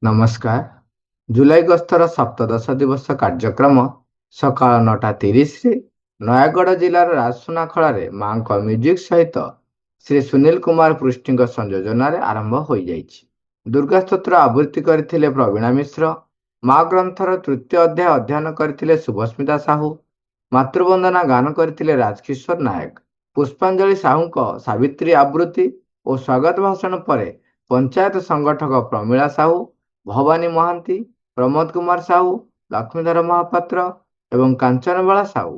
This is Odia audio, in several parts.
ନମସ୍କାର। ଜୁଲାଇ ଗସ୍ତର ସପ୍ତଦଶ ଦିବସ କାର୍ଯ୍ୟକ୍ରମ ସକାଳ 9:30ରେ ନୟାଗଡ଼ ଜିଲ୍ଲାର ରାଜସୁନାଖଳାରେ ମାଙ୍କ ମ୍ୟୁଜିକ୍ ସହିତ ଶ୍ରୀ ସୁନୀଲ କୁମାର ପୃଷ୍ଟିଙ୍କ ସଂଯୋଜନାରେ ଆରମ୍ଭ ହୋଇଯାଇଛି। ଦୁର୍ଗାସ୍ତୋତ୍ର ଆବୃତ୍ତି କରିଥିଲେ ପ୍ରବୀଣା ମିଶ୍ର। ମା ଗ୍ରନ୍ଥର ତୃତୀୟ ଅଧ୍ୟାୟ ଅଧ୍ୟୟନ କରିଥିଲେ ଶୁଭସ୍ମିତା ସାହୁ। ମାତୃବନ୍ଦନା ଗାନ କରିଥିଲେ ରାଜକିଶୋର ନାୟକ। ପୁଷ୍ପାଞ୍ଜଳି ସାହୁଙ୍କ ସାବିତ୍ରୀ ଆବୃତ୍ତି ଓ ସ୍ୱାଗତ ଭାଷଣ ପରେ ପଞ୍ଚାୟତ ସଂଗଠକ ପ୍ରମିଳା ସାହୁ, ଭବାନୀ ମହାନ୍ତି, ପ୍ରମୋଦ କୁମାର ସାହୁ, ଲକ୍ଷ୍ମୀଧର ମହାପାତ୍ର ଏବଂ କାଞ୍ଚନବାଳା ସାହୁ,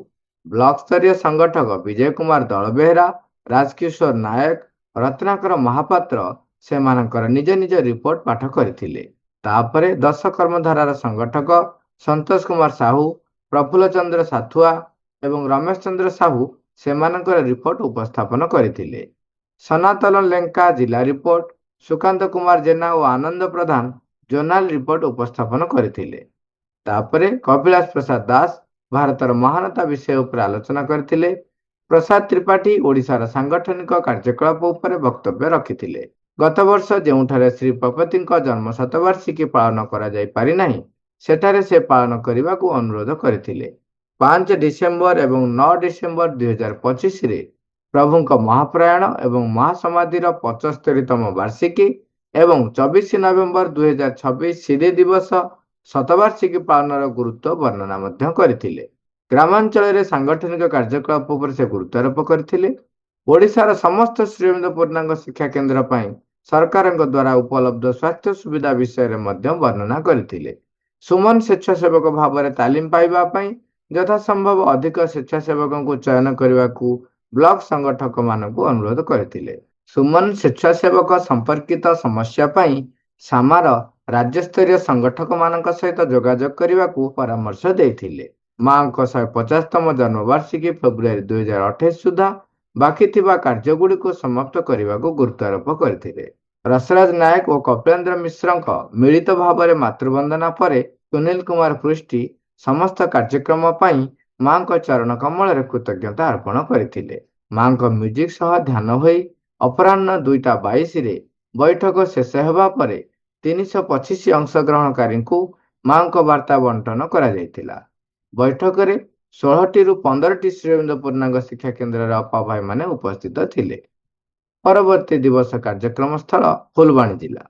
ବ୍ଲକ ସ୍ତରୀୟ ସଂଗଠକ ବିଜୟ କୁମାର ଦଳବେହେରା, ରାଜକିଶୋର ନାୟକ, ରତ୍ନାକର ମହାପାତ୍ର ସେମାନଙ୍କର ନିଜ ନିଜ ରିପୋର୍ଟ ପାଠ କରିଥିଲେ। ତାପରେ ଦଶ କର୍ମଧାରାର ସଂଗଠକ ସନ୍ତୋଷ କୁମାର ସାହୁ, ପ୍ରଫୁଲ୍ଲ ଚନ୍ଦ୍ର ସାଥୁଆ ଏବଂ ରମେଶ ଚନ୍ଦ୍ର ସାହୁ ସେମାନଙ୍କର ରିପୋର୍ଟ ଉପସ୍ଥାପନ କରିଥିଲେ। ସନାତନ ଲେଙ୍କା ଜିଲ୍ଲା ରିପୋର୍ଟ, ସୁକାନ୍ତ କୁମାର ଜେନା ଓ ଆନନ୍ଦ ପ୍ରଧାନ ଜୋନାଲ ରିପୋର୍ଟ ଉପସ୍ଥାପନ କରିଥିଲେ। ତାପରେ କପିଳାସ ପ୍ରସାଦ ଦାସ ଭାରତର ମହାନତା ବିଷୟ ଉପରେ ଆଲୋଚନା କରିଥିଲେ। ପ୍ରସାଦ ତ୍ରିପାଠୀ ଓଡ଼ିଶାର ସାଂଗଠନିକ କାର୍ଯ୍ୟକଳାପ ଉପରେ ବକ୍ତବ୍ୟ ରଖିଥିଲେ। ଗତ ବର୍ଷ ଯେଉଁଠାରେ ଶ୍ରୀ ପପତିଙ୍କ ଜନ୍ମ ଶତବାର୍ଷିକୀ ପାଳନ କରାଯାଇ ପାରିନାହିଁ, ସେଠାରେ ସେ ପାଳନ କରିବାକୁ ଅନୁରୋଧ କରିଥିଲେ। 5 ଡିସେମ୍ବର ଏବଂ 9 ଡିସେମ୍ବର 2025ରେ ପ୍ରଭୁଙ୍କ ମହାପ୍ରୟାଣ ଏବଂ ମହାସମାଧିର 75ତମ ବାର୍ଷିକୀ ଏବଂ 24 ନଭେମ୍ବର 2026 ସିରି ଦିବସ ଶତବାର୍ଷିକୀ ପାଳନର ଗୁରୁତ୍ୱ ବର୍ଣ୍ଣନା ମଧ୍ୟ କରିଥିଲେ। ଗ୍ରାମାଞ୍ଚଳରେ ସାଂଗଠନିକ କାର୍ଯ୍ୟକଳାପ ଉପରେ ସେ ଗୁରୁତ୍ୱାରୋପ କରିଥିଲେ। ଓଡ଼ିଶାର ସମସ୍ତ ଶ୍ରୀମନ୍ଦ ପୂର୍ଣ୍ଣାଙ୍ଗ ଶିକ୍ଷା କେନ୍ଦ୍ର ପାଇଁ ସରକାରଙ୍କ ଦ୍ୱାରା ଉପଲବ୍ଧ ସ୍ୱାସ୍ଥ୍ୟ ସୁବିଧା ବିଷୟରେ ମଧ୍ୟ ବର୍ଣ୍ଣନା କରିଥିଲେ। ସୁମନ ସ୍ୱେଚ୍ଛାସେବକ ଭାବରେ ତାଲିମ ପାଇବା ପାଇଁ ଯଥାସମ୍ଭବ ଅଧିକ ସ୍ୱେଚ୍ଛାସେବକଙ୍କୁ ଚୟନ କରିବାକୁ ବ୍ଲକ ସଂଗଠକମାନଙ୍କୁ ଅନୁରୋଧ କରିଥିଲେ। ସୁମନ ସ୍ୱେଚ୍ଛାସେବକ ସମ୍ପର୍କିତ ସମସ୍ୟା ପାଇଁ ସାମାର ରାଜ୍ୟସ୍ତରୀୟ ସଂଗଠକମାନଙ୍କ ସହିତ ଯୋଗାଯୋଗ କରିବାକୁ ପରାମର୍ଶ ଦେଇଥିଲେ। ମାଙ୍କ 150ତମ ଜନ୍ମବାର୍ଷିକୀ ଫେବୃଆରୀ 2028 ସୁଦ୍ଧା ବାକି ଥିବା କାର୍ଯ୍ୟଗୁଡ଼ିକୁ ସମାପ୍ତ କରିବାକୁ ଗୁରୁତ୍ୱାରୋପ କରିଥିଲେ। ରସରାଜ ନାୟକ ଓ କପିଳେନ୍ଦ୍ର ମିଶ୍ରଙ୍କ ମିଳିତ ଭାବରେ ମାତୃବନ୍ଦନା ପରେ ସୁନୀଲ କୁମାର ପୃଷ୍ଟି ସମସ୍ତ କାର୍ଯ୍ୟକ୍ରମ ପାଇଁ ମାଙ୍କ ଚରଣ କମଳରେ କୃତଜ୍ଞତା ଅର୍ପଣ କରିଥିଲେ। ମାଙ୍କ ମ୍ୟୁଜିକ୍ ସହ ଧ୍ୟାନ ହୋଇ ଅପରାହ୍ନ 2:22ରେ ବୈଠକ ଶେଷ ହେବା ପରେ 325 ଅଂଶଗ୍ରହଣକାରୀଙ୍କୁ ମାଙ୍କ ବାର୍ତ୍ତା ବଣ୍ଟନ କରାଯାଇଥିଲା। ବୈଠକରେ 16ଟିରୁ 15ଟି ଶ୍ରୀମନ୍ଦ ପୂର୍ଣ୍ଣାଙ୍ଗ ଶିକ୍ଷା କେନ୍ଦ୍ରର ଅପାଭାଇମାନେ ଉପସ୍ଥିତ ଥିଲେ। ପରବର୍ତ୍ତୀ ଦିବସ କାର୍ଯ୍ୟକ୍ରମ ସ୍ଥଳ ଫୁଲବାଣୀ ଜିଲ୍ଲା।